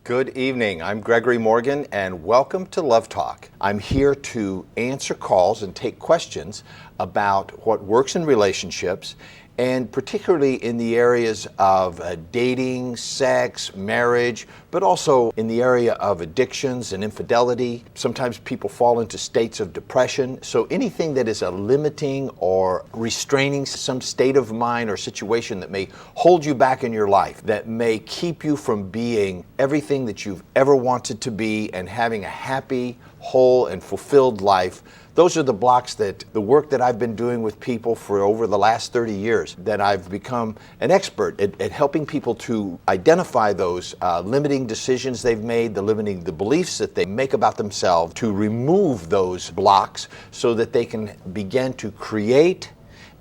Good evening. I'm Gregory Morgan, and welcome to Love Talk. I'm here to answer calls and take questions about what works in relationships, and particularly in the areas of dating, sex, marriage, but also in the area of addictions and infidelity. Sometimes people fall into states of depression. So anything that is a limiting or restraining some state of mind or situation that may hold you back in your life, that may keep you from being everything that you've ever wanted to be and having a happy, whole, and fulfilled life. Those are the blocks that the work that I've been doing with people for over the last 30 years, that I've become an expert at helping people to identify those limiting decisions they've made, the beliefs that they make about themselves, to remove those blocks so that they can begin to create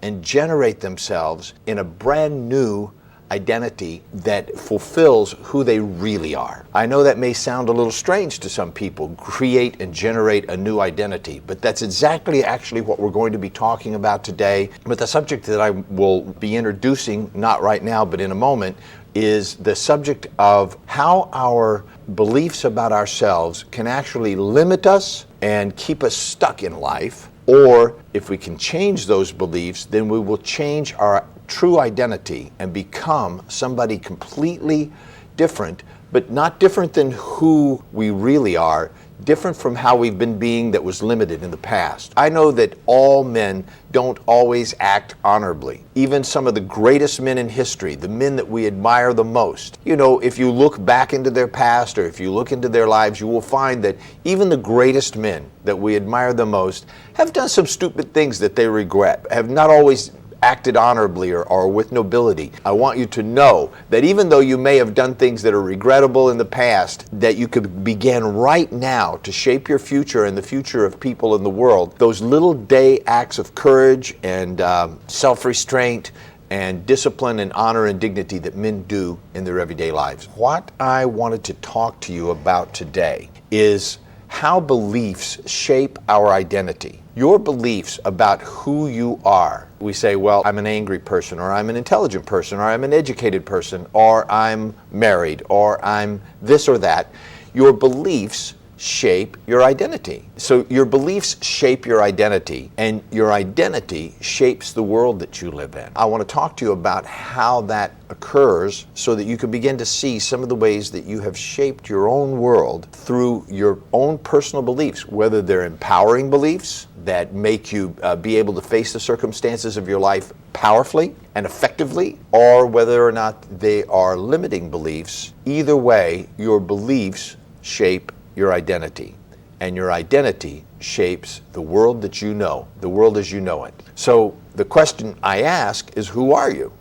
and generate themselves in a brand new identity that fulfills who they really are. I know that may sound a little strange to some people, create and generate a new identity, but that's exactly actually what we're going to be talking about today. But the subject that I will be introducing, not right now, but in a moment, is the subject of how our beliefs about ourselves can actually limit us and keep us stuck in life. Or if we can change those beliefs, then we will change our true identity and become somebody completely different, but not different than who we really are, different from how we've been being that was limited in the past. I know that all men don't always act honorably. Even some of the greatest men in history, the men that we admire the most, if you look back into their past or if you look into their lives, you will find that even the greatest men that we admire the most have done some stupid things that they regret, have not always acted honorably or with nobility. I want you to know that even though you may have done things that are regrettable in the past, that you could begin right now to shape your future and the future of people in the world. Those little day acts of courage and self-restraint and discipline and honor and dignity that men do in their everyday lives. What I wanted to talk to you about today is how beliefs shape our identity. Your beliefs about who you are. We say, well, I'm an angry person, or I'm an intelligent person, or I'm an educated person, or I'm married, or I'm this or that. Your beliefs shape your identity. So your beliefs shape your identity, and your identity shapes the world that you live in. I want to talk to you about how that occurs so that you can begin to see some of the ways that you have shaped your own world through your own personal beliefs, whether they're empowering beliefs that make you be able to face the circumstances of your life powerfully and effectively, or whether or not they are limiting beliefs. Either way, your beliefs shape your identity, and your identity shapes the world that you know, the world as you know it. So the question I ask is, who are you?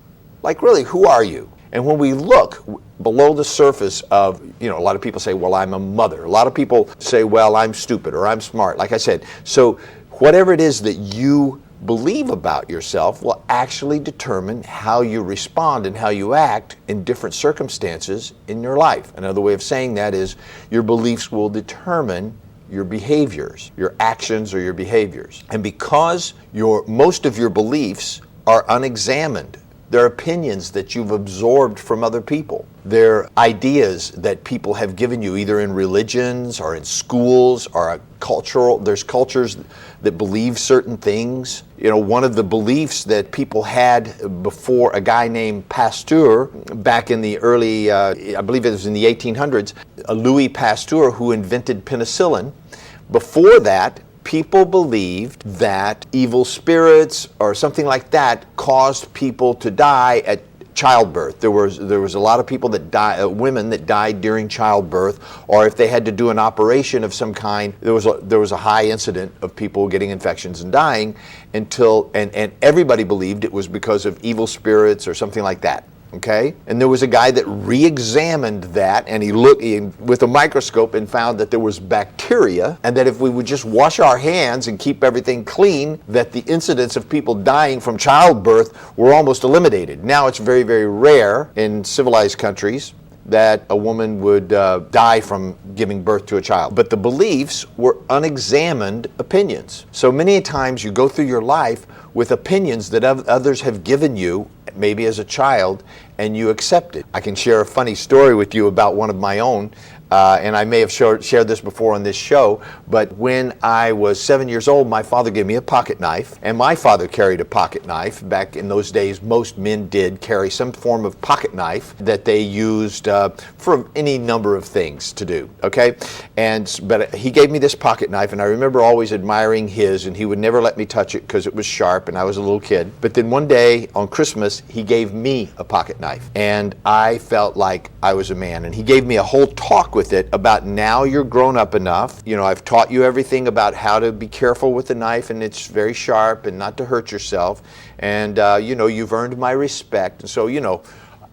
Like, really, who are you? And when we look below the surface of, a lot of people say, well, I'm a mother. A lot of people say, well, I'm stupid or I'm smart. Like I said, so whatever it is that you believe about yourself will actually determine how you respond and how you act in different circumstances in your life. Another way of saying that is your beliefs will determine your behaviors, your actions or your behaviors. And because most of your beliefs are unexamined, they're opinions that you've absorbed from other people. They're ideas that people have given you either in religions or in schools or there's cultures that believe certain things. One of the beliefs that people had before a guy named Pasteur back in the early, I believe it was in the 1800s, Louis Pasteur, who invented penicillin. Before that, people believed that evil spirits or something like that caused people to die at childbirth. There was a lot of people that women that died during childbirth, or if they had to do an operation of some kind, there was a high incident of people getting infections and dying and everybody believed it was because of evil spirits or something like that. Okay? And there was a guy that re-examined that, and he looked with a microscope and found that there was bacteria, and that if we would just wash our hands and keep everything clean, that the incidence of people dying from childbirth were almost eliminated. Now it's very, very rare in civilized countries that a woman would die from giving birth to a child. But the beliefs were unexamined opinions. So many times you go through your life with opinions that others have given you, maybe as a child, and you accept it. I can share a funny story with you about one of my own. And I may have shared this before on this show, but when I was 7 years old, my father gave me a pocket knife, and my father carried a pocket knife. Back in those days, most men did carry some form of pocket knife that they used for any number of things to do, okay? But he gave me this pocket knife, and I remember always admiring his, and he would never let me touch it because it was sharp, and I was a little kid. But then one day on Christmas, he gave me a pocket knife, and I felt like I was a man, and he gave me a whole talk with it about, now you're grown up enough. You know, I've taught you everything about how to be careful with the knife, and it's very sharp, and not to hurt yourself. And, you know, you've earned my respect. And so, you know,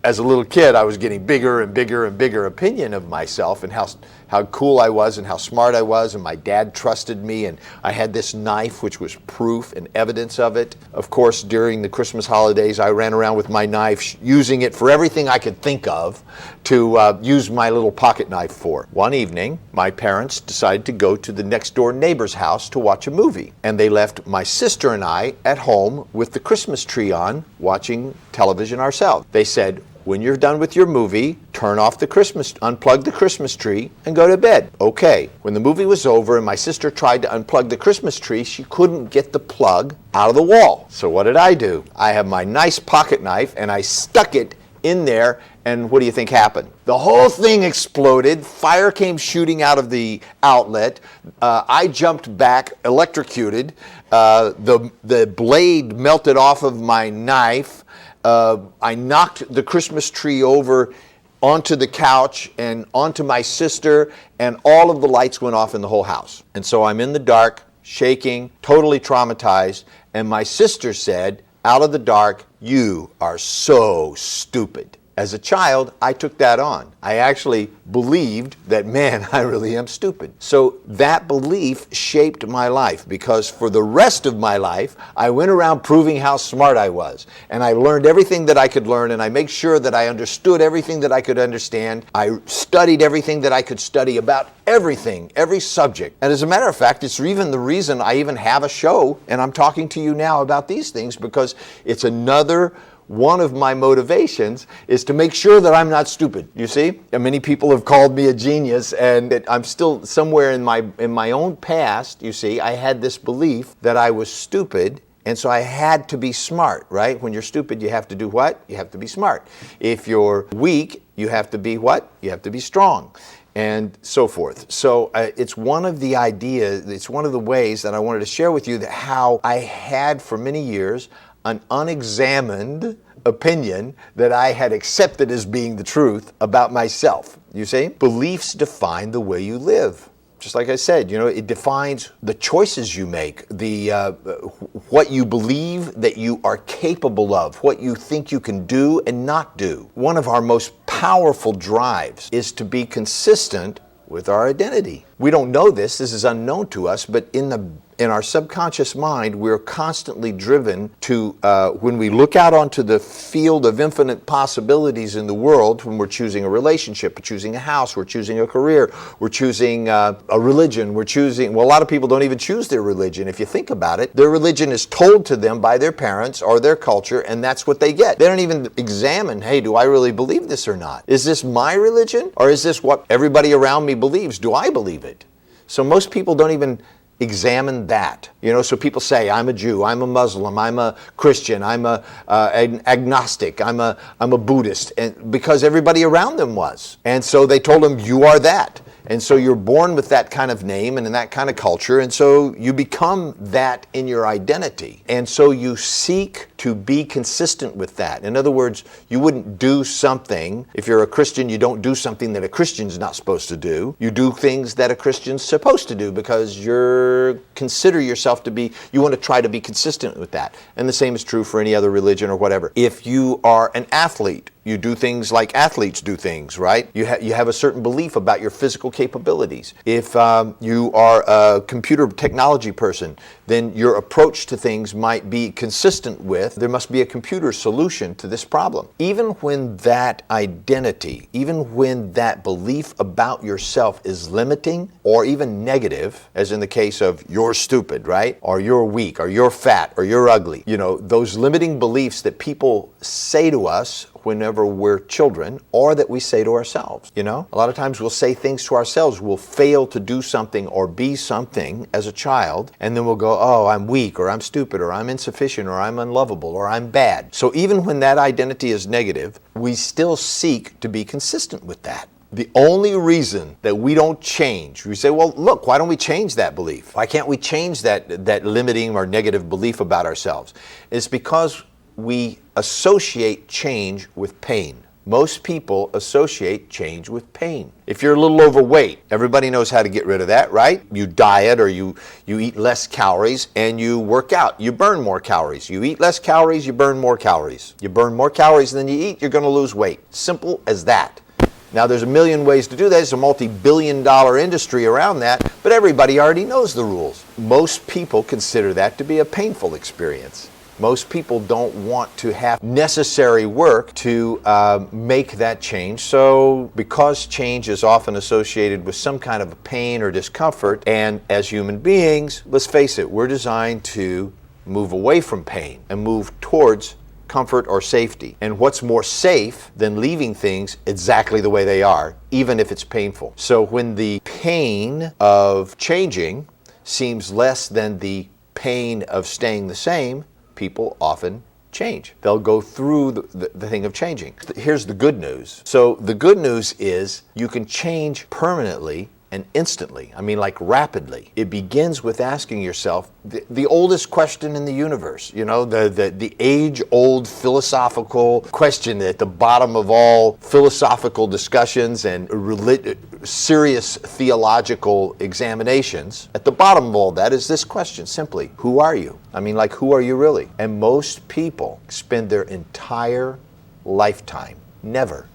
as a little kid, I was getting bigger and bigger and bigger opinion of myself and how cool I was and how smart I was, and my dad trusted me, and I had this knife which was proof and evidence of it. Of course, during the Christmas holidays, I ran around with my knife, using it for everything I could think of to use my little pocket knife for. One evening, my parents decided to go to the next door neighbor's house to watch a movie, and they left my sister and I at home with the Christmas tree on, watching television ourselves. They said, when you're done with your movie, unplug the Christmas tree and go to bed. Okay. When the movie was over and my sister tried to unplug the Christmas tree, she couldn't get the plug out of the wall. So what did I do? I have my nice pocket knife and I stuck it in there, and what do you think happened? The whole thing exploded. Fire came shooting out of the outlet. I jumped back, electrocuted. The blade melted off of my knife. I knocked the Christmas tree over onto the couch and onto my sister, and all of the lights went off in the whole house. And so I'm in the dark, shaking, totally traumatized, and my sister said, out of the dark, "You are so stupid." As a child, I took that on. I actually believed that, man, I really am stupid. So that belief shaped my life, because for the rest of my life, I went around proving how smart I was. And I learned everything that I could learn, and I made sure that I understood everything that I could understand. I studied everything that I could study about everything, every subject. And as a matter of fact, it's even the reason I even have a show, and I'm talking to you now about these things, because it's another one of my motivations is to make sure that I'm not stupid, you see? And many people have called me a genius, and I'm still somewhere in my own past, you see, I had this belief that I was stupid, and so I had to be smart, right? When you're stupid, you have to do what? You have to be smart. If you're weak, you have to be what? You have to be strong, and so forth. So it's one of the ideas, it's one of the ways that I wanted to share with you that how I had for many years an unexamined opinion that I had accepted as being the truth about myself. You see? Beliefs define the way you live. Just like I said, you know, it defines the choices you make, what you believe that you are capable of, what you think you can do and not do. One of our most powerful drives is to be consistent with our identity. We don't know this is unknown to us, but in our subconscious mind, we're constantly driven to, when we look out onto the field of infinite possibilities in the world, when we're choosing a relationship, we're choosing a house, we're choosing a career, we're choosing a religion, well, a lot of people don't even choose their religion. If you think about it, their religion is told to them by their parents or their culture, and that's what they get. They don't even examine, hey, do I really believe this or not? Is this my religion, or is this what everybody around me believes? Do I believe it? So most people don't even examine that. You know, so people say, I'm a Jew, I'm a Muslim, I'm a Christian, I'm an agnostic, I'm a Buddhist, and because everybody around them was. And so they told them, you are that. And so you're born with that kind of name and in that kind of culture, and so you become that in your identity. And so you seek to be consistent with that. In other words, you wouldn't do something, if you're a Christian, you don't do something that a Christian's not supposed to do. You do things that a Christian's supposed to do because you consider yourself to be, you want to try to be consistent with that. And the same is true for any other religion or whatever. If you are an athlete, you do things like athletes do things, right? You have a certain belief about your physical capabilities. If you are a computer technology person, then your approach to things might be consistent with, there must be a computer solution to this problem. Even when that identity, even when that belief about yourself is limiting or even negative, as in the case of you're stupid, right? Or you're weak, or you're fat, or you're ugly. You know, those limiting beliefs that people say to us whenever we're children, or that we say to ourselves. You know, a lot of times we'll say things to ourselves. We'll fail to do something or be something as a child, and then we'll go, oh, I'm weak, or I'm stupid, or I'm insufficient, or I'm unlovable, or I'm bad. So even when that identity is negative, we still seek to be consistent with that. The only reason that we don't change, we say, well, look, why don't we change that belief? Why can't we change that limiting or negative belief about ourselves? It's because we associate change with pain. Most people associate change with pain. If you're a little overweight, everybody knows how to get rid of that, right? You diet, or you eat less calories, and you work out. You burn more calories. You eat less calories, you burn more calories. You burn more calories than you eat, you're going to lose weight. Simple as that. Now, there's a million ways to do that. There's a multi-billion-dollar industry around that, but everybody already knows the rules. Most people consider that to be a painful experience. Most people don't want to have necessary work to make that change. So because change is often associated with some kind of pain or discomfort, and as human beings, let's face it, we're designed to move away from pain and move towards comfort or safety. And what's more safe than leaving things exactly the way they are, even if it's painful? So when the pain of changing seems less than the pain of staying the same, people often change. They'll go through the thing of changing. Here's the good news. So the good news is you can change permanently and instantly. I mean, like rapidly. It begins with asking yourself the oldest question in the universe, you know, the age-old philosophical question at the bottom of all philosophical discussions and serious theological examinations. At the bottom of all that is this question, simply, who are you? I mean, like, who are you really? And most people spend their entire lifetime never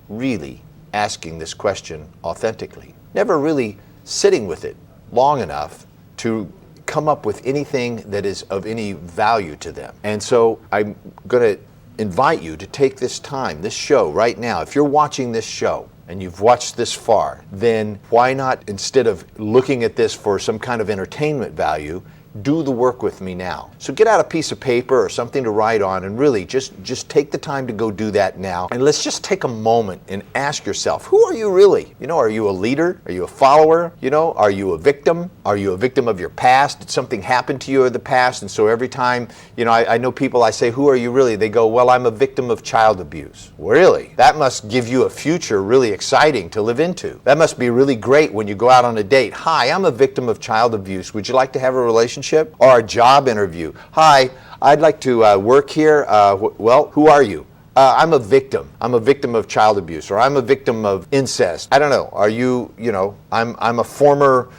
really asking this question authentically. Never really sitting with it long enough to come up with anything that is of any value to them. And so I'm going to invite you to take this time, this show right now. If you're watching this show and you've watched this far, then why not, instead of looking at this for some kind of entertainment value, do the work with me now. So get out a piece of paper or something to write on, and really just take the time to go do that now. And let's just take a moment and ask yourself, who are you really? You know, are you a leader? Are you a follower? You know, are you a victim? Are you a victim of your past? Did something happen to you in the past? And so every time, you know, I know people, I say, who are you really? They go, well, I'm a victim of child abuse. Really? That must give you a future really exciting to live into. That must be really great when you go out on a date. Hi, I'm a victim of child abuse. Would you like to have a relationship? Or a job interview. Hi, I'd like to work here. Well, who are you? I'm a victim. I'm a victim of child abuse, or I'm a victim of incest. I don't know. Are you, you know, I'm a former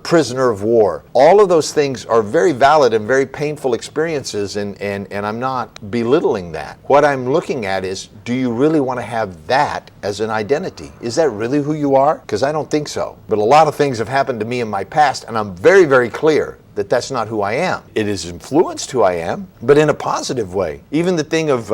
prisoner of war. All of those things are very valid and very painful experiences, and I'm not belittling that. What I'm looking at is, do you really want to have that as an identity? Is that really who you are? Because I don't think so. But a lot of things have happened to me in my past, and I'm very, very clear that that's not who I am. It has influenced who I am, but in a positive way. Even the thing of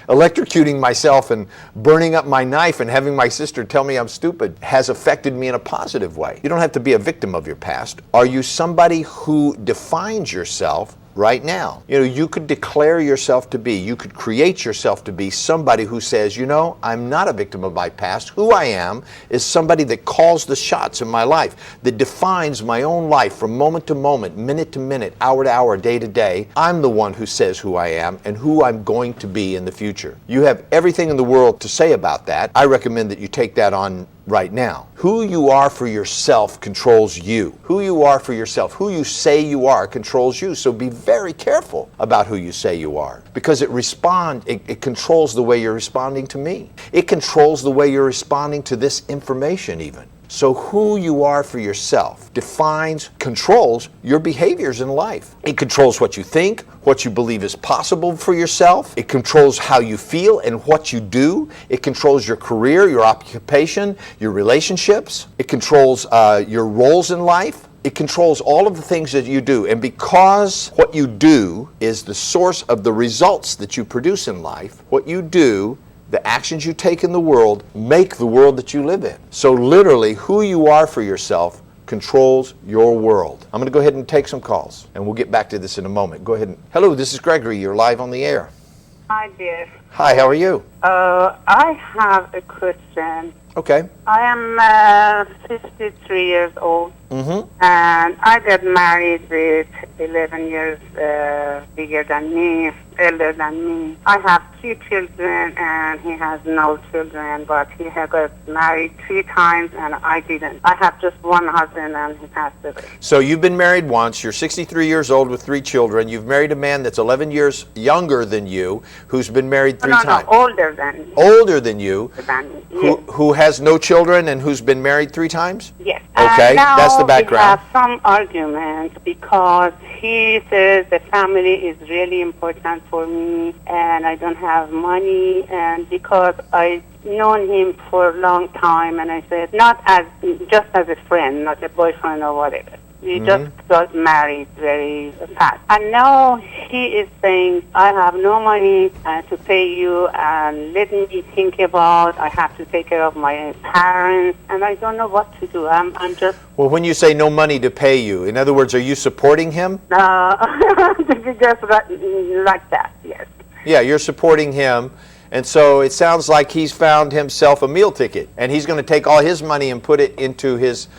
electrocuting myself and burning up my knife and having my sister tell me I'm stupid has affected me in a positive way. You don't have to be a victim of your past. Are you somebody who defines yourself right now? You know, you could declare yourself to be, you could create yourself to be somebody who says, you know, I'm not a victim of my past. Who I am is somebody that calls the shots in my life, that defines my own life from moment to moment, minute to minute, hour to hour, day to day. I'm the one who says who I am and who I'm going to be in the future. You have everything in the world to say about that. I recommend that you take that on right now. Who you are for yourself controls you. Who you are for yourself, who you say you are, controls you. So be very careful about who you say you are, because it controls the way you're responding to me. It controls the way you're responding to this information even. So who you are for yourself defines, controls your behaviors in life. It controls what you think, what you believe is possible for yourself. It controls how you feel and what you do. It controls your career, your occupation, your relationships. It controls your roles in life. It controls all of the things that you do. And because what you do is the source of the results that you produce in life, what you do, the actions you take in the world, make the world that you live in. So literally, who you are for yourself controls your world. I'm going to go ahead and take some calls, and we'll get back to this in a moment. Go ahead and... Hello, this is Gregory. You're live on the air. Hi, Jeff. Hi, how are you? I have a question. Okay. I am 53 years old, and I got married with 11 years bigger than me, elder than me. I have 2 children, and he has no children, but he has got married 3 times, and I didn't. I have just one husband, and he passed away. So you've been married once. You're 63 years old with 3 children. You've married a man that's 11 years younger than you, who's been married 3 times. No, older than me. Older than you. Than me. Yes. Who has no children and who's been married 3 times? Yes. Okay, now that's the background. We have some arguments because he says the family is really important for me, and I don't have money, and because I've known him for a long time, and I said not as just as a friend, not a boyfriend or whatever. We just got married very fast. And now he is saying, I have no money to pay you, and let me think about, I have to take care of my parents, and I don't know what to do. I'm just... Well, when you say no money to pay you, in other words, are you supporting him? Just like that, yes. Yeah, you're supporting him. And so it sounds like he's found himself a meal ticket, and he's going to take all his money and put it into his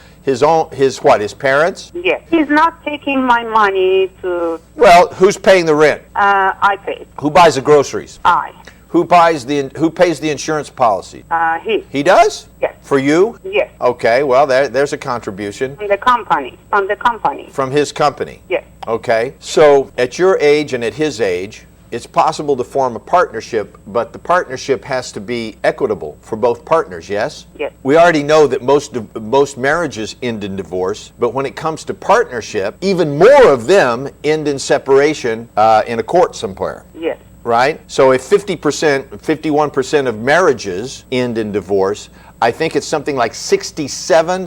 parents? Yes. He's not taking my money to... Well, who's paying the rent? I pay. Who buys the groceries? I. Who pays the insurance policy? He. He does? Yes. For you? Yes. Okay, well, there's a contribution. From the company. From the company. From his company? Yes. Okay. So at your age and at his age, it's possible to form a partnership, but the partnership has to be equitable for both partners, yes? Yes. We already know that most marriages end in divorce, but when it comes to partnership, even more of them end in separation in a court somewhere. Yes. Right? So if 51% of marriages end in divorce, I think it's something like 65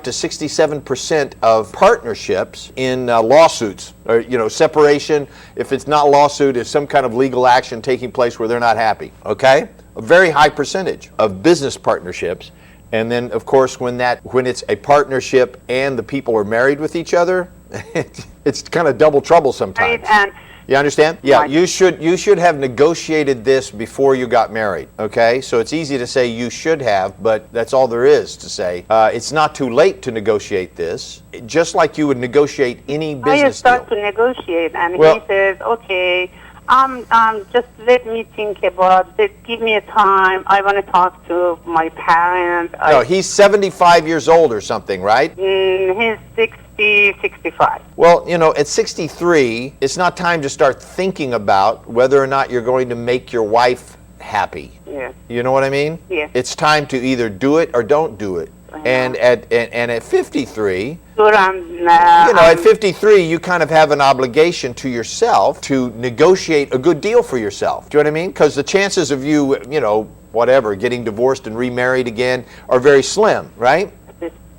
to 67% of partnerships in lawsuits, or separation. If it's not lawsuit, it's some kind of legal action taking place where they're not happy. Okay, a very high percentage of business partnerships, and then of course when it's a partnership and the people are married with each other, it's kind of double trouble sometimes. Right, you understand? Yeah, right. you should have negotiated this before you got married, okay? So it's easy to say you should have, but that's all there is to say. It's not too late to negotiate this, just like you would negotiate any business deal. I start to negotiate, and he says, okay, just let me think about it. Give me a time. I want to talk to my parents. No, he's 75 years old or something, right? He's 65. Well, at 63, it's not time to start thinking about whether or not you're going to make your wife happy. Yeah. You know what I mean? Yeah. It's time to either do it or don't do it. And at 53, at 53, you kind of have an obligation to yourself to negotiate a good deal for yourself. Do you know what I mean? Because the chances of you, getting divorced and remarried again are very slim, right?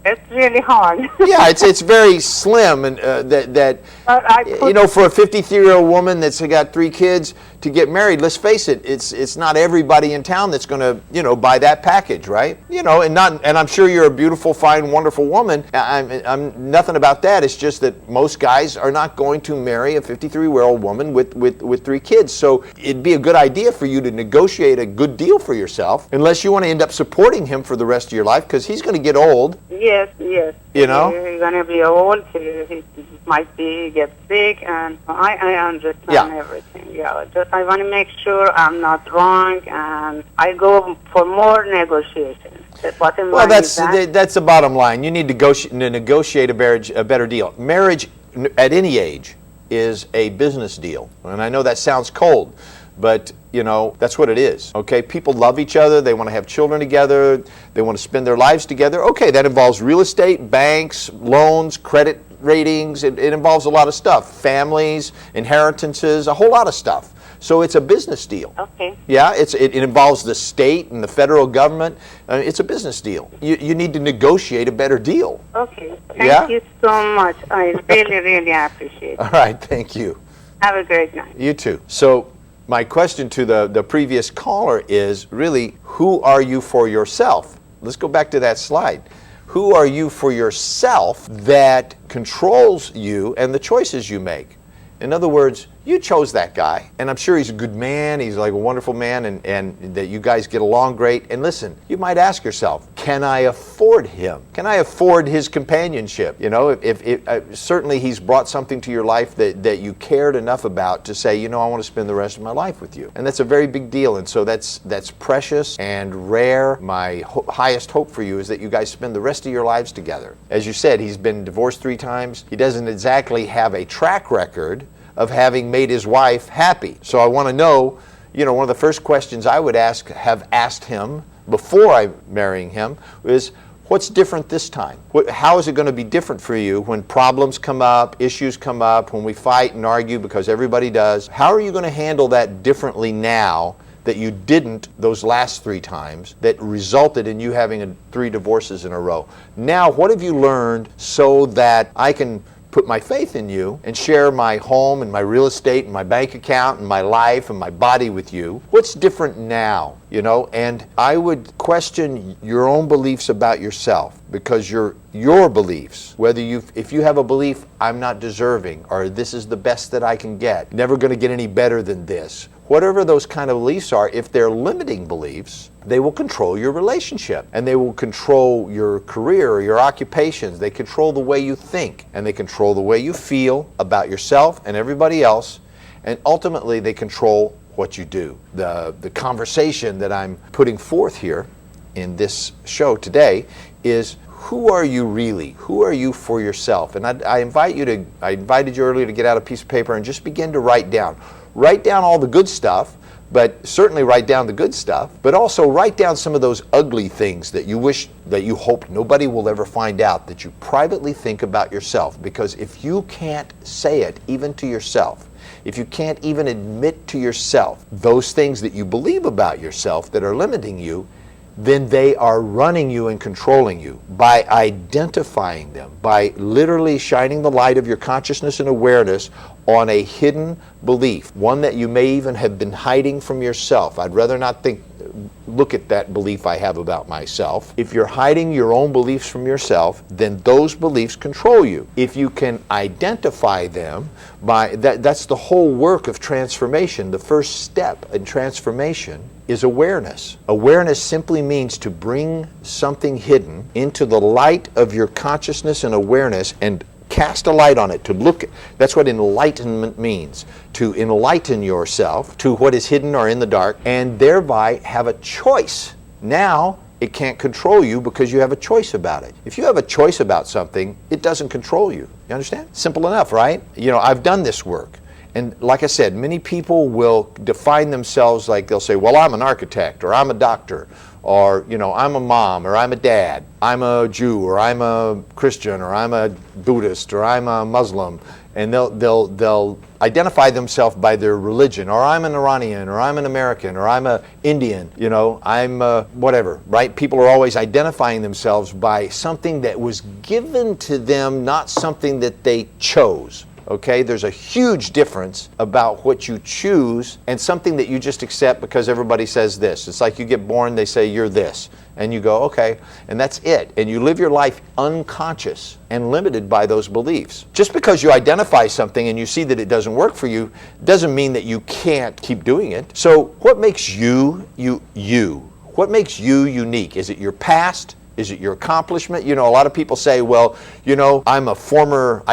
It's really hard. Yeah, it's very slim, and for a 53-year-old woman that's got 3 kids to get married, let's face it, it's not everybody in town that's going to buy that package, right? And I'm sure you're a beautiful, fine, wonderful woman. I'm nothing about that. It's just that most guys are not going to marry a 53-year-old woman with 3 kids. So it'd be a good idea for you to negotiate a good deal for yourself, unless you want to end up supporting him for the rest of your life, because he's going to get old. Yes. He's going to be old. He might get sick, and I understand everything. Yeah, just I want to make sure I'm not wrong, and I go for more negotiations. Well, that's the bottom line. You need to negotiate a better deal. Marriage at any age is a business deal, and I know that sounds cold, but that's what it is. Okay, people love each other. They want to have children together. They want to spend their lives together. Okay, that involves real estate, banks, loans, credit ratings. It involves a lot of stuff. Families, inheritances, a whole lot of stuff. So it's a business deal. Okay. Yeah, it involves the state and the federal government. It's a business deal. You need to negotiate a better deal. Okay. Thank you so much. I really, really appreciate it. All right, thank you. Have a great night. You too. So my question to the previous caller is really, who are you for yourself? Let's go back to that slide. Who are you for yourself that controls you and the choices you make? In other words, You chose that guy, and I'm sure he's a good man. He's like a wonderful man, and that you guys get along great. And listen, you might ask yourself, can I afford him? Can I afford his companionship? You know, if certainly he's brought something to your life that you cared enough about to say, you know, I want to spend the rest of my life with you. And that's a very big deal. And so that's precious and rare. My highest hope for you is that you guys spend the rest of your lives together. As you said, he's been divorced 3 times. He doesn't exactly have a track record of having made his wife happy. So I want to know, you know, one of the first questions I would have asked him before I marrying him is, what's different this time? How is it going to be different for you when problems come up, issues come up, when we fight and argue, because everybody does? How are you going to handle that differently now that you didn't those last 3 times that resulted in you having 3 divorces in a row? Now, what have you learned so that I can put my faith in you and share my home and my real estate and my bank account and my life and my body with you? What's different now, you know? And I would question your own beliefs about yourself, because your beliefs, if you have a belief, I'm not deserving, or this is the best that I can get, never going to get any better than this, whatever those kind of beliefs are, if they're limiting beliefs, they will control your relationship, and they will control your career or your occupations. They control the way you think, and they control the way you feel about yourself and everybody else, and ultimately they control what you do. The conversation that I'm putting forth here in this show today is, who are you really? Who are you for yourself? And I invited you earlier to get out a piece of paper and just begin to write down. Write down all the good stuff, but certainly write down the good stuff, but also write down some of those ugly things that you wish, that you hope nobody will ever find out, that you privately think about yourself. Because if you can't say it even to yourself, if you can't even admit to yourself those things that you believe about yourself that are limiting you, then they are running you and controlling you. By identifying them, by literally shining the light of your consciousness and awareness on a hidden belief, one that you may even have been hiding from yourself. I'd rather not look at that belief I have about myself. If you're hiding your own beliefs from yourself, then those beliefs control you. If you can identify them, that's the whole work of transformation. The first step in transformation is awareness. Awareness simply means to bring something hidden into the light of your consciousness and awareness and cast a light on it, to look. That's what enlightenment means, to enlighten yourself to what is hidden or in the dark, and thereby have a choice. Now it can't control you because you have a choice about it. If you have a choice about something, it doesn't control you. You understand? Simple enough, right? You know, I've done this work. And like I said, many people will define themselves like, they'll say, well, I'm an architect, or I'm a doctor, or, you know, I'm a mom, or I'm a dad, I'm a Jew, or I'm a Christian, or I'm a Buddhist, or I'm a Muslim. And they'll identify themselves by their religion, or I'm an Iranian, or I'm an American, or I'm an Indian, you know, I'm whatever, right? People are always identifying themselves by something that was given to them, not something that they chose. Okay, there's a huge difference about what you choose and something that you just accept because everybody says this. It's like you get born, they say you're this, and you go, okay, and that's it. And you live your life unconscious and limited by those beliefs. Just because you identify something and you see that it doesn't work for you, doesn't mean that you can't keep doing it. So what makes you, you? What makes you unique? Is it your past? Is it your accomplishment? You know, a lot of people say, well, you know, I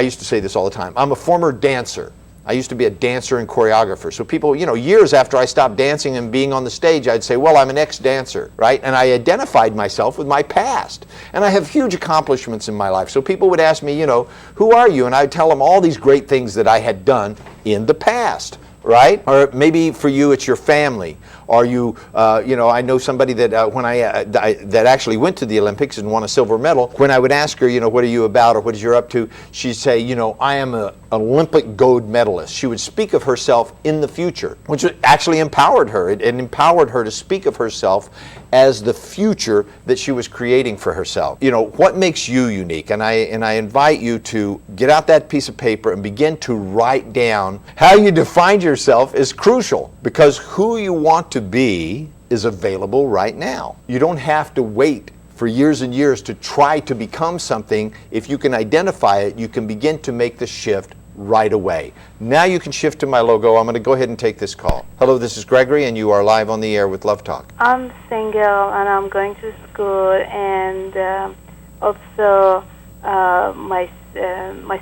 used to say this all the time, I'm a former dancer. I used to be a dancer and choreographer. So people, you know, years after I stopped dancing and being on the stage, I'd say, well, I'm an ex-dancer, right? And I identified myself with my past. And I have huge accomplishments in my life. So people would ask me, you know, who are you? And I'd tell them all these great things that I had done in the past. Right? Or maybe for you it's your family. Or you know, I know somebody that that actually went to the Olympics and won a silver medal. When I would ask her, you know, what are you about or what is you up to, she'd say, you know, I am an Olympic gold medalist. She would speak of herself in the future, which actually empowered her. It empowered her to speak of herself as the future that she was creating for herself. You know, what makes you unique? And I invite you to get out that piece of paper and begin to write down how you define yourself is crucial, because who you want to be is available right now. You don't have to wait for years and years to try to become something. If you can identify it, you can begin to make the shift right away. Now you can shift to my logo. I'm going to go ahead and take this call. Hello, this is Gregory, and you are live on the air with Love Talk. I'm single and I'm going to school, and also my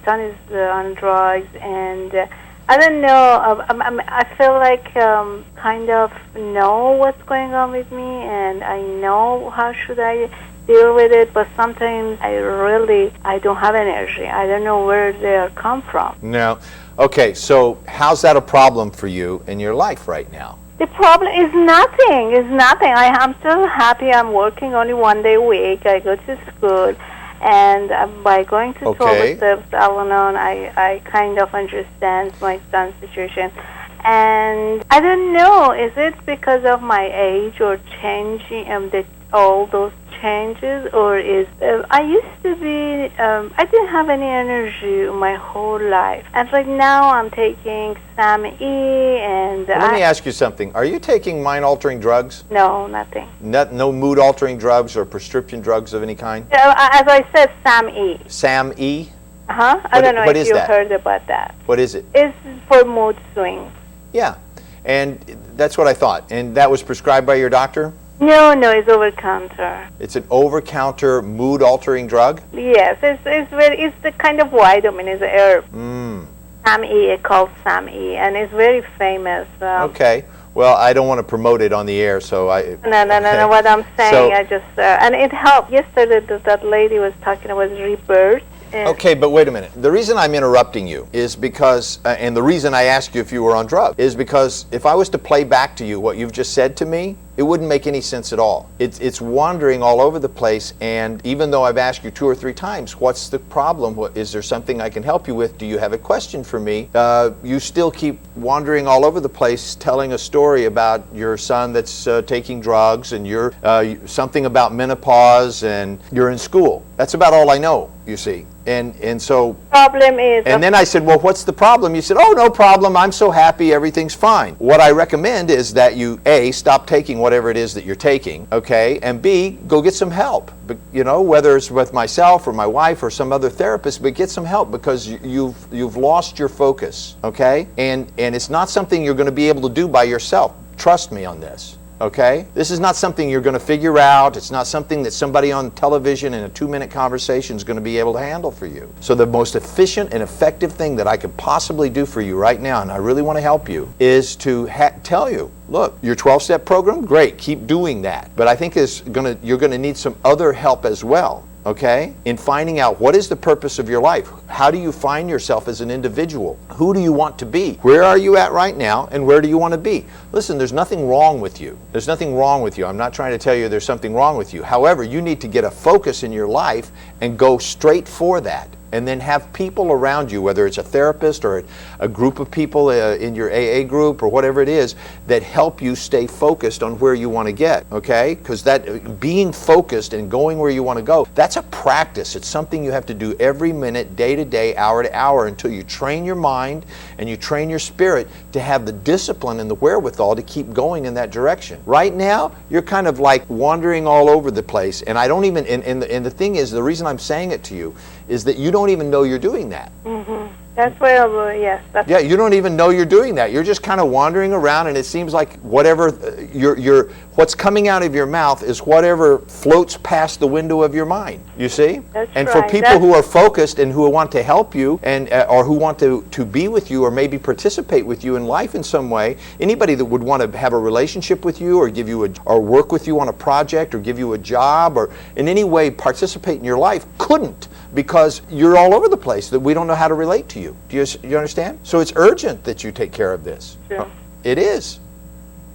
son is on drugs, and I don't know. I feel like kind of know what's going on with me, and I know how should I deal with it, but sometimes I don't have energy. I don't know where they come from. No. Okay, so how's that a problem for you in your life right now? The problem is nothing. It's nothing. I'm still happy. I'm working only 1 day a week. I go to school, and by going to 12 steps Al-Anon, I kind of understand my son's situation. And I don't know, is it because of my age or changing all those changes, or is I used to be I didn't have any energy my whole life, and right now I'm taking some and let me ask you something. Are you taking mind-altering drugs? No, nothing. No mood-altering drugs or prescription drugs of any kind? As I said, SAM-E. SAM-E? I don't know if you heard about that. What is it? It's for mood swings. Yeah, and that's what I thought. And that was prescribed by your doctor? No, it's over-counter. It's an over-counter mood-altering drug? Yes, it's the kind of vitamin, it's an herb. SAM-E, it's called SAM-E, and it's very famous. Okay. Well, I don't want to promote it on the air, so I... No, what I'm saying, I just... and it helped. Yesterday, that lady was talking about rebirth. Okay, but wait a minute. The reason I'm interrupting you is because, and the reason I asked you if you were on drugs, is because if I was to play back to you what you've just said to me, it wouldn't make any sense at all. It's wandering all over the place, and even though I've asked you 2 or 3 times, what's the problem? Is there something I can help you with? Do you have a question for me? You still keep wandering all over the place, telling a story about your son that's taking drugs, and you're something about menopause, and you're in school. That's about all I know, you see. And so problem is, and then I said, well, what's the problem? You said, oh, no problem, I'm so happy, everything's fine. What I recommend is that you A, stop taking whatever it is that you're taking, okay, and B, go get some help. But, you know, whether it's with myself or my wife or some other therapist, but get some help, because you've lost your focus, okay, and it's not something you're going to be able to do by yourself. Trust me on this. Okay? This is not something you're going to figure out. It's not something that somebody on television in a 2-minute conversation is going to be able to handle for you. So the most efficient and effective thing that I could possibly do for you right now, and I really want to help you, is to tell you, look, your 12-step program, great, keep doing that. But I think you're going to need some other help as well. Okay? In finding out what is the purpose of your life. How do you find yourself as an individual? Who do you want to be? Where are you at right now, and where do you want to be? Listen, there's nothing wrong with you. There's nothing wrong with you. I'm not trying to tell you there's something wrong with you. However, you need to get a focus in your life and go straight for that. And then have people around you, whether it's a therapist or a group of people in your AA group or whatever it is, that help you stay focused on where you want to get, okay? Because that being focused and going where you want to go, that's a practice. It's something you have to do every minute, day to day, hour to hour, until you train your mind and you train your spirit to have the discipline and the wherewithal to keep going in that direction. Right now, you're kind of like wandering all over the place, and I don't even, and the thing is, the reason I'm saying it to you is that you don't even know you're doing that. Mm-hmm. That's where, yes. Yeah, you don't even know you're doing that. You're just kind of wandering around, and it seems like whatever what's coming out of your mouth is whatever floats past the window of your mind. You see? That's and right. For people who are focused and who want to help you, and or who want to be with you, or maybe participate with you in life in some way, anybody that would want to have a relationship with you, or give you or work with you on a project, or give you a job, or in any way participate in your life, couldn't, because you're all over the place, that we don't know how to relate to you. Do you understand? So it's urgent that you take care of this. Sure. It is.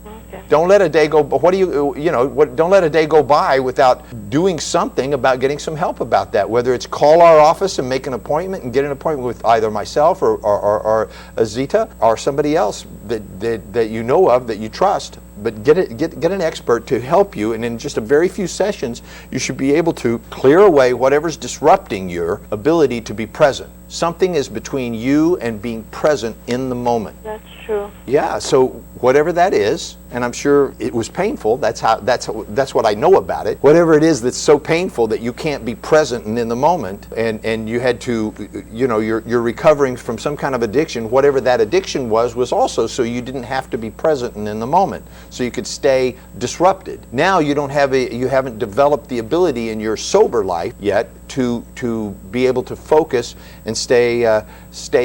Okay. Don't let a day go. Don't let a day go by without doing something about getting some help about that. Whether it's call our office and make an appointment and get an appointment with either myself or Azita or somebody else that you know of, that you trust. But get an expert to help you, and in just a very few sessions, you should be able to clear away whatever's disrupting your ability to be present. Something is between you and being present in the moment. That's true. Yeah, so whatever that is, and I'm sure it was painful, that's what I know about it. Whatever it is that's so painful that you can't be present and in the moment, and you had to, you're recovering from some kind of addiction, whatever that addiction was also so you didn't have to be present and in the moment, so you could stay disrupted. Now you haven't developed the ability in your sober life yet to be able to focus and stay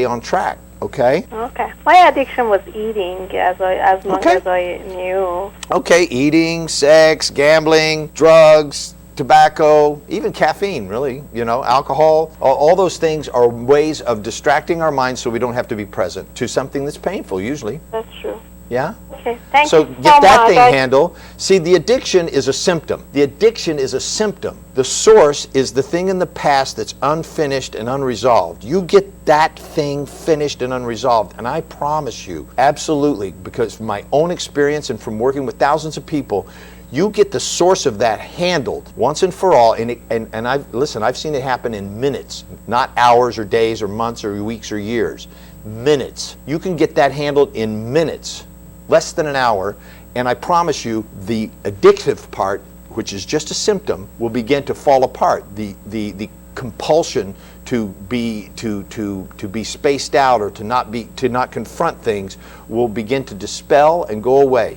on track. Okay. Okay. My addiction was eating, as long as I knew. Okay, eating, sex, gambling, drugs, tobacco, even caffeine, really, alcohol. All those things are ways of distracting our minds so we don't have to be present to something that's painful, usually. That's true. Yeah? Okay, thank you So so get that much. thing handled. See, the addiction is a symptom. The addiction is a symptom. The source is the thing in the past that's unfinished and unresolved. You get that thing finished and unresolved, and I promise you, absolutely, because from my own experience and from working with thousands of people, you get the source of that handled once and for all, and I've seen it happen in minutes, not hours or days or months or weeks or years. Minutes. You can get that handled in minutes. Less than an hour, and I promise you the addictive part, which is just a symptom, will begin to fall apart. The compulsion to be spaced out or to not confront things will begin to dispel and go away.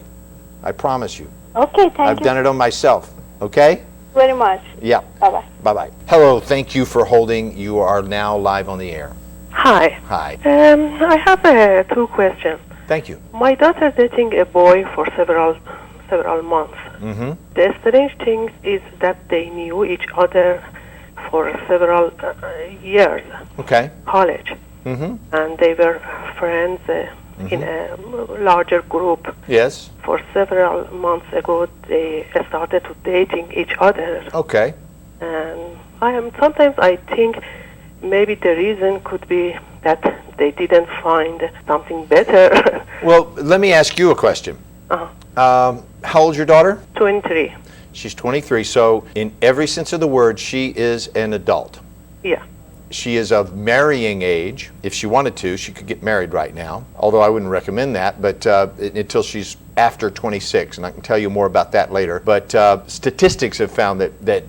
I promise you. Okay, thank you. I've done it on myself. Okay? Very much. Yeah. Bye-bye. Bye-bye. Hello, thank you for holding. You are now live on the air. Hi. Hi. I have 2 questions. Thank you. My daughter dating a boy for several months. Mm-hmm. The strange thing is that they knew each other for several years. Okay. College. Mm-hmm. And they were friends in a larger group. Yes. For several months ago, they started to dating each other. Okay. And sometimes I think maybe the reason could be that they didn't find something better. Well, let me ask you a question. Uh-huh. How old's your daughter? 23. She's 23, so in every sense of the word, she is an adult. Yeah. She is of marrying age. If she wanted to, she could get married right now, although I wouldn't recommend that, but until she's after 26, and I can tell you more about that later. But statistics have found that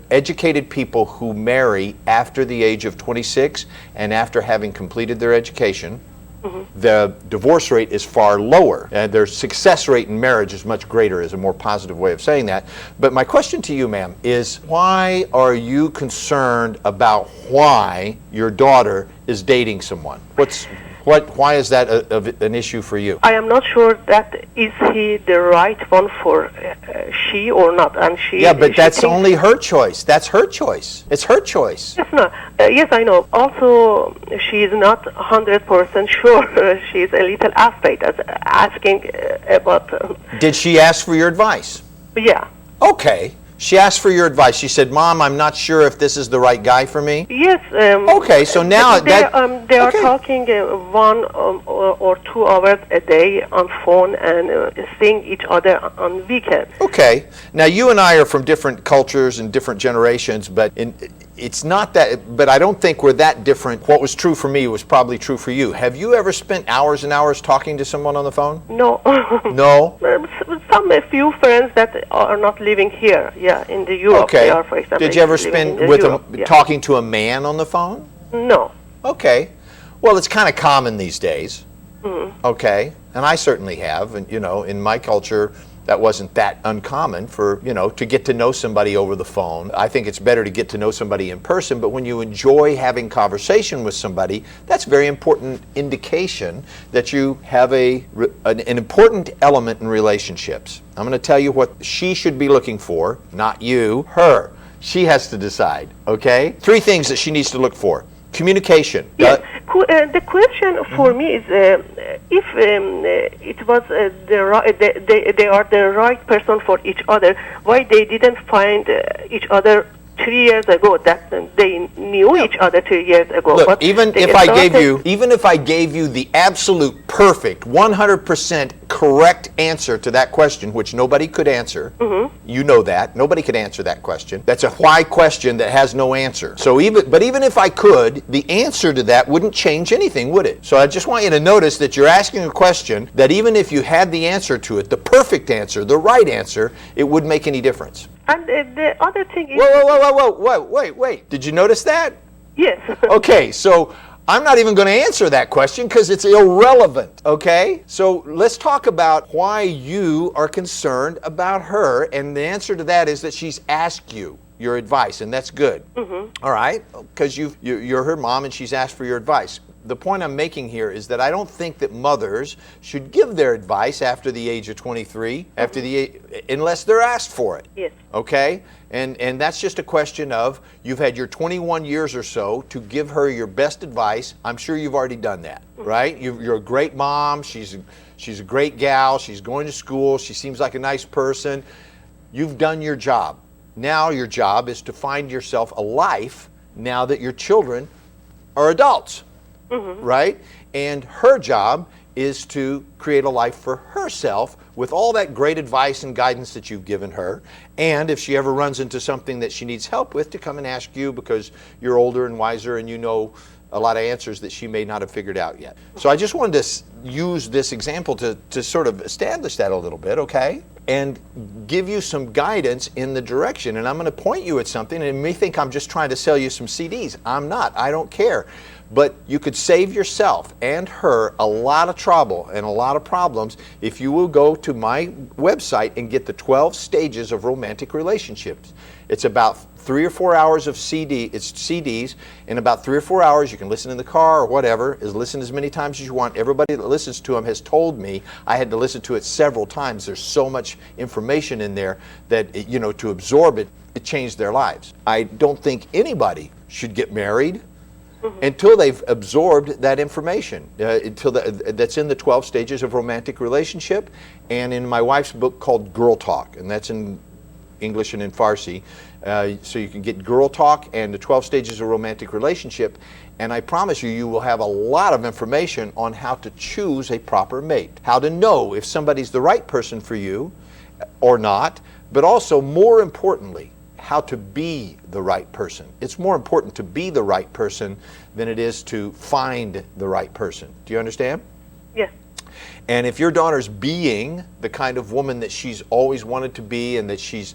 educated people who marry after the age of 26 and after having completed their education, the divorce rate is far lower, and their success rate in marriage is much greater, is a more positive way of saying that. But my question to you, ma'am, is why are you concerned about why your daughter is dating someone? Why is that an issue for you? I am not sure that is he the right one for she or not, and she. Yeah, but that's only her choice. That's her choice. It's her choice. Yes, no. Yes, I know. Also, she is not 100% sure. She is a little afraid, asking about. Did she ask for your advice? Yeah. Okay. She asked for your advice. She said, "Mom, I'm not sure if this is the right guy for me." Yes. Okay, so now they are talking 1 or 2 hours a day on phone and seeing each other on weekends. Okay. Now you and I are from different cultures and different generations, but it's not that. But I don't think we're that different. What was true for me was probably true for you. Have you ever spent hours and hours talking to someone on the phone? No. No. A few friends that are not living here. Yeah, in the Europe. Okay. They are, for example, Did you ever spend talking to a man on the phone? No. Okay. Well, it's kind of common these days. Mm-hmm. Okay. And I certainly have. And, in my culture, that wasn't that uncommon for, to get to know somebody over the phone. I think it's better to get to know somebody in person, but when you enjoy having conversation with somebody, that's a very important indication that you have an important element in relationships. I'm going to tell you what she should be looking for, not you, her. She has to decide, okay? 3 things that she needs to look for. Communication. Yes. The question for me is if it was they are the right person for each other, why they didn't find each other 3 years ago, that they knew each other 3 years ago. Look, but even if I gave you the absolute perfect 100% correct answer to that question, which nobody could answer, you know that nobody could answer that question. That's a why question that has no answer. So even if I could, the answer to that wouldn't change anything, would it? So I just want you to notice that you're asking a question that even if you had the answer to it, the perfect answer, the right answer, it wouldn't make any difference. And the other thing is... Wait. Did you notice that? Yes. Okay, so I'm not even going to answer that question because it's irrelevant, okay? So let's talk about why you are concerned about her, and the answer to that is that she's asked you your advice, and that's good. All right? Because you're her mom and she's asked for your advice. The point I'm making here is that I don't think that mothers should give their advice after the age of 23, unless they're asked for it. Yes. Okay? And that's just a question of, you've had your 21 years or so to give her your best advice. I'm sure you've already done that, right? You're a great mom. She's a great gal. She's going to school. She seems like a nice person. You've done your job. Now your job is to find yourself a life now that your children are adults. Right? And her job is to create a life for herself with all that great advice and guidance that you've given her. And if she ever runs into something that she needs help with, to come and ask you because you're older and wiser and you know a lot of answers that she may not have figured out yet. So I just wanted to use this example to sort of establish that a little bit, okay? And give you some guidance in the direction. And I'm going to point you at something, and you may think I'm just trying to sell you some CDs. I'm not. I don't care. But you could save yourself and her a lot of trouble and a lot of problems if you will go to my website and get the 12 stages of romantic relationships. It's about 3 or 4 hours of it's CDs. In about 3 or 4 hours, you can listen in the car or whatever, listen as many times as you want. Everybody that listens to them has told me I had to listen to it several times. There's so much information in there that, to absorb it, it changed their lives. I don't think anybody should get married until they've absorbed that information, that's in the 12 stages of romantic relationship, and in my wife's book called Girl Talk, and that's in English and in Farsi. So you can get Girl Talk and the 12 stages of romantic relationship, and I promise you will have a lot of information on how to choose a proper mate, how to know if somebody's the right person for you or not, but also, more importantly, how to be the right person. It's more important to be the right person than it is to find the right person. Do you understand? Yes. And if your daughter's being the kind of woman that she's always wanted to be, and that she's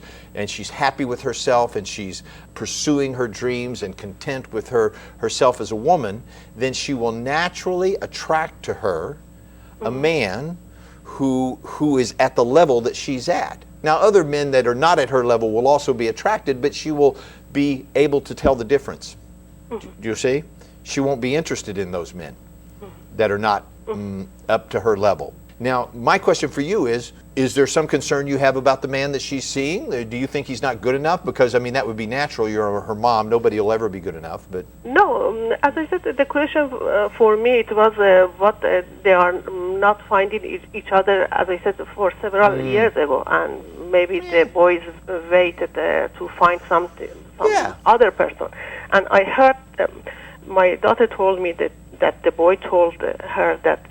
happy with herself, and she's pursuing her dreams and content with herself as a woman, then she will naturally attract to her a man who is at the level that she's at. Now, other men that are not at her level will also be attracted, but she will be able to tell the difference. Do you see? She won't be interested in those men that are not up to her level. Now, my question for you is there some concern you have about the man that she's seeing? Do you think he's not good enough? Because, that would be natural. You're her mom. Nobody will ever be good enough. But no, as I said, the question for me, it was what they are not finding each other, as I said, for several years ago. And maybe the boys waited to find some other person. And I heard my daughter told me that the boy told her that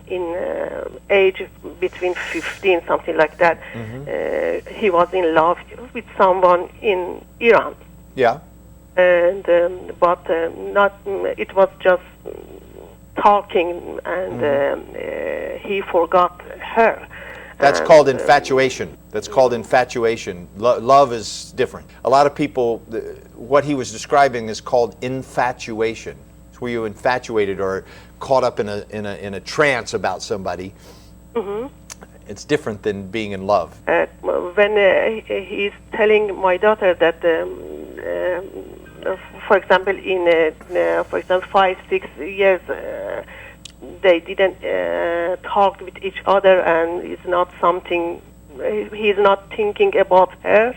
in age between 15, something like that, he was in love with someone in Iran. Yeah. And but not. It was just talking, and he forgot her. That's called infatuation. That's called infatuation. Love is different. A lot of people, what he was describing is called infatuation. It's where you're infatuated or caught up in a trance about somebody. It's different than being in love. When he's telling my daughter that, for example, in 5-6 years, they didn't talk with each other, and it's not something. He's not thinking about her.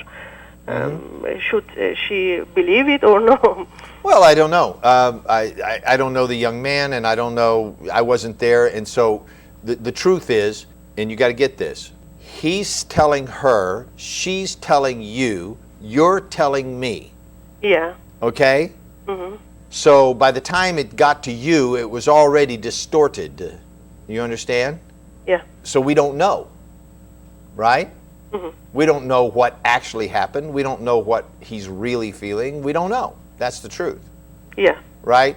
Should she believe it or no? Well, I don't know. I don't know the young man, and I don't know. I wasn't there, and so the truth is, and you got to get this. He's telling her, she's telling you, you're telling me. Yeah. Okay? Mm-hmm. So by the time it got to you, it was already distorted. You understand? Yeah. So we don't know, right? Mm-hmm. We don't know what actually happened. We don't know what he's really feeling. We don't know. That's the truth, Yeah. right?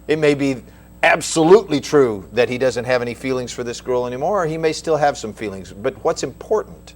It may be absolutely true that he doesn't have any feelings for this girl anymore, or he may still have some feelings. But what's important?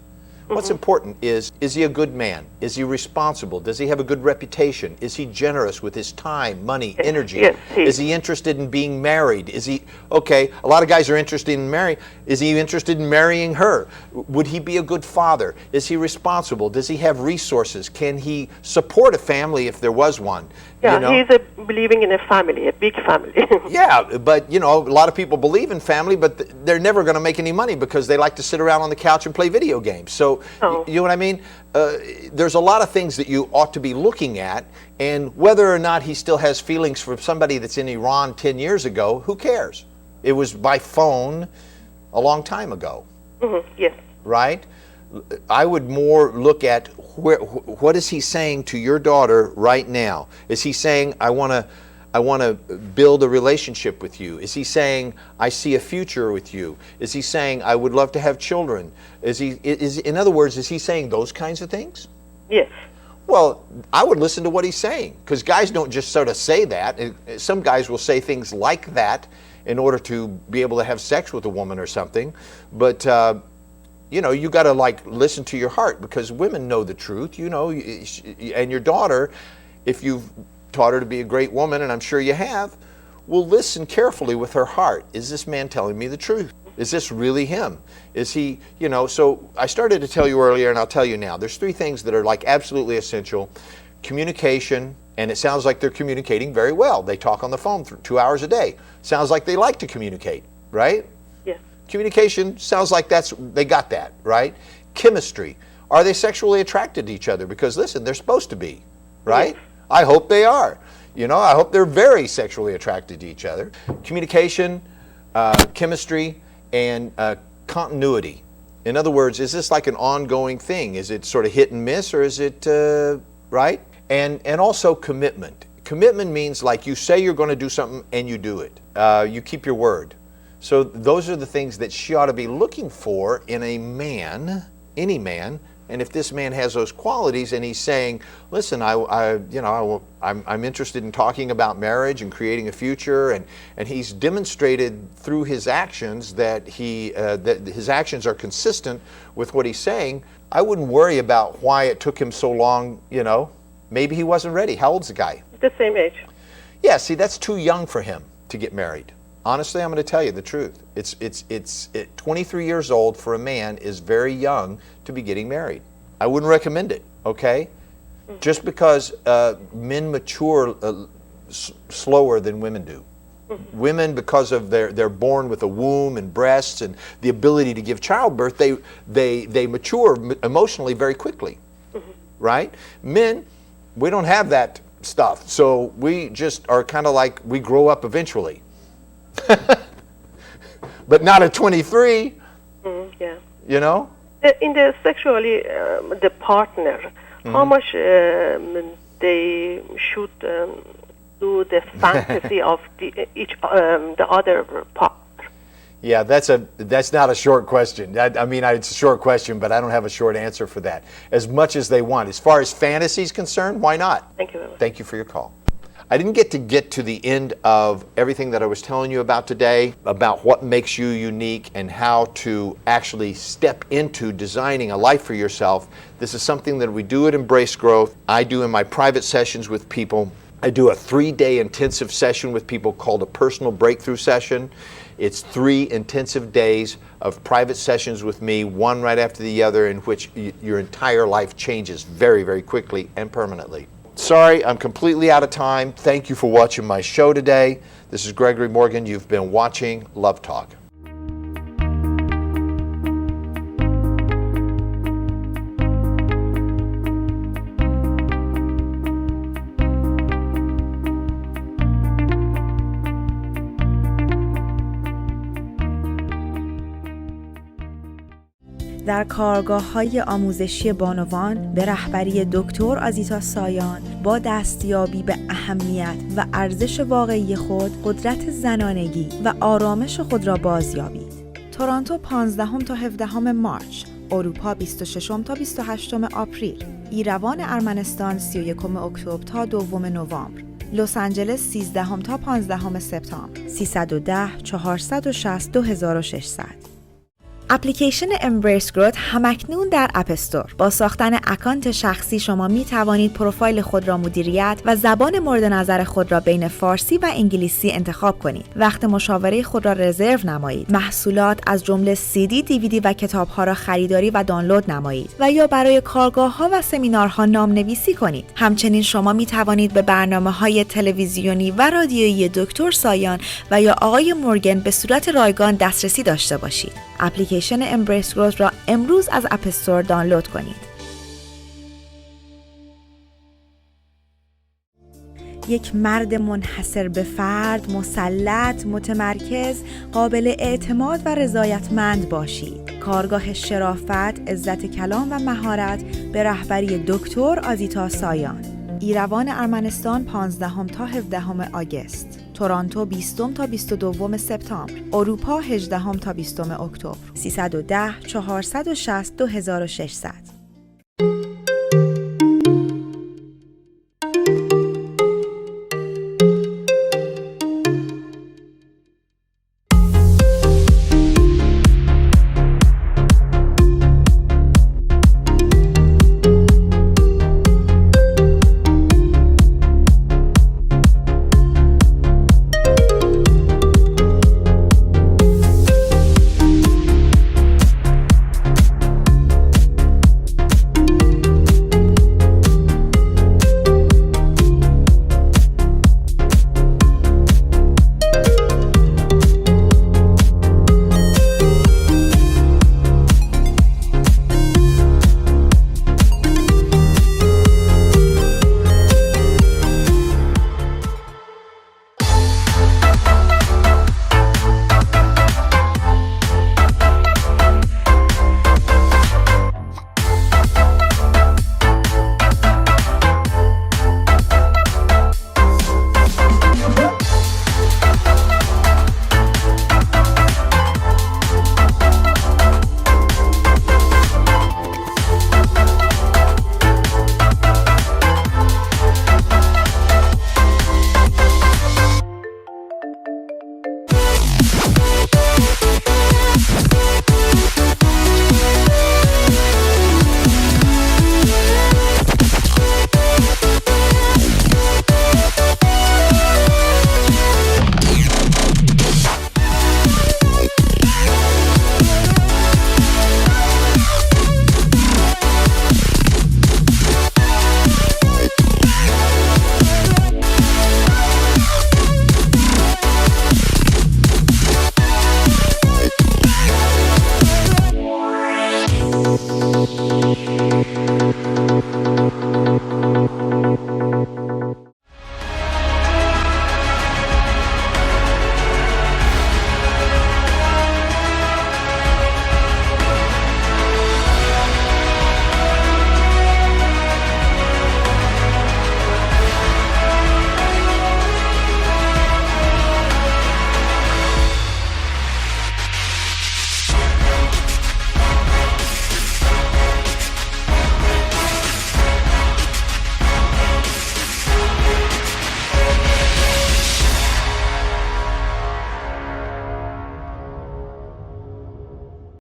What's important is he a good man? Is he responsible? Does he have a good reputation? Is he generous with his time, money, energy? Yes, Is he interested in being married? Is he, okay, a lot of guys are interested in marrying. Is he interested in marrying her? Would he be a good father? Is he responsible? Does he have resources? Can he support a family if there was one? Yeah, You know? he's believing in a family, a big family. Yeah, but you know, a lot of people believe in family, but they're never going to make any money because they like to sit around on the couch and play video games. So, you know what I mean? There's a lot of things that you ought to be looking at, and whether or not he still has feelings for somebody that's in Iran 10 years ago, who cares? It was by phone a long time ago. Yes. Right? I would more look at what is he saying to your daughter right now? Is he saying, I want to build a relationship with you? Is he saying, I see a future with you? Is he saying, I would love to have children? In other words, is he saying those kinds of things? Yes. Well, I would listen to what he's saying, because guys don't just sort of say that. Some guys will say things like that in order to be able to have sex with a woman or something. But you know, you got to like listen to your heart, because women know the truth, you know, and your daughter, if you've taught her to be a great woman, and I'm sure you have, will listen carefully with her heart. Is this man telling me the truth? Is this really him? Is he, you know, so I started to tell you earlier, and I'll tell you now, there's three things that are like absolutely essential. Communication, and it sounds like they're communicating very well. They talk on the phone for 2 hours a day. Sounds like they like to communicate, right? Yes. Communication sounds like they got that, right? Chemistry. Are they sexually attracted to each other? Because listen, they're supposed to be, right? Yes. I hope they are. You know, I hope they're very sexually attracted to each other. Communication, chemistry, and continuity. In other words, is this like an ongoing thing? Is it sort of hit and miss, or is it, right? And also commitment. Commitment means like you say you're going to do something and you do it. You keep your word. So those are the things that she ought to be looking for in a man, any man. And if this man has those qualities and he's saying, listen, I'm interested in talking about marriage and creating a future, and he's demonstrated through his actions that his actions are consistent with what he's saying, I wouldn't worry about why it took him so long, you know. Maybe he wasn't ready. How old's the guy? The same age. Yeah, see, that's too young for him to get married. Honestly, I'm going to tell you the truth. 23 years old for a man is very young to be getting married. I wouldn't recommend it, okay? Just because men mature slower than women do. Women, because of they're born with a womb and breasts and the ability to give childbirth, they mature emotionally very quickly, right? Men, we don't have that stuff, so we just are kind of like, we grow up eventually. But not at 23. Yeah. You know? In the sexually, the partner, how much they should do the fantasy of the other partner? Yeah, that's not a short question. I mean, it's a short question, but I don't have a short answer for that. As much as they want. As far as fantasy is concerned, why not? Thank you very much. Thank you for your call. I didn't get to the end of everything that I was telling you about today, about what makes you unique and how to actually step into designing a life for yourself. This is something that we do at Embrace Growth. I do in my private sessions with people. I do a 3-day intensive session with people called a personal breakthrough session. It's 3 intensive days of private sessions with me, one right after the other, in which your entire life changes very, very quickly and permanently. Sorry, I'm completely out of time. Thank you for watching my show today. This is Gregory Morgan. You've been watching Love Talk. در کارگاه‌های آموزشی بانوان به رهبری دکتر آزیتا سایان با دستیابی به اهمیت و ارزش واقعی خود، قدرت زنانگی و آرامش خود را بازیابید. تورنتو 15 تا 17 مارچ، اروپا 26 تا 28 آپریل، ایروان ارمنستان 31 اکتبر تا 2 نوامبر، لس آنجلس 13 تا 15 سپتامبر. 310 460 2600. اپلیکیشن امبریس گروت همکنون در اپ استور. با ساختن اکانت شخصی شما می توانید پروفایل خود را مدیریت و زبان مورد نظر خود را بین فارسی و انگلیسی انتخاب کنید. وقت مشاوره خود را رزرو نمایید. محصولات از جمله CD، DVD و کتاب‌ها را خریداری و دانلود نمایید و یا برای کارگاه‌ها و سمینارها نام‌نویسی کنید. همچنین شما می توانید به برنامه‌های تلویزیونی و رادیویی دکتر سایان و یا آقای مورگن به صورت رایگان دسترسی داشته باشید. اپلیکیشن امبریس گروت را امروز از اپ استور دانلود کنید. یک مرد منحصر به فرد، مسلط، متمرکز، قابل اعتماد و رضایتمند باشید. کارگاه شرافت، عزت کلام و مهارت به رهبری دکتر آزیتا سایان. ایروان ارمنستان 15 تا 17 آگوست. تورنتو 20 تا 22 سپتامبر. اروپا 18 تا 20 اکتبر. 310 460 2600.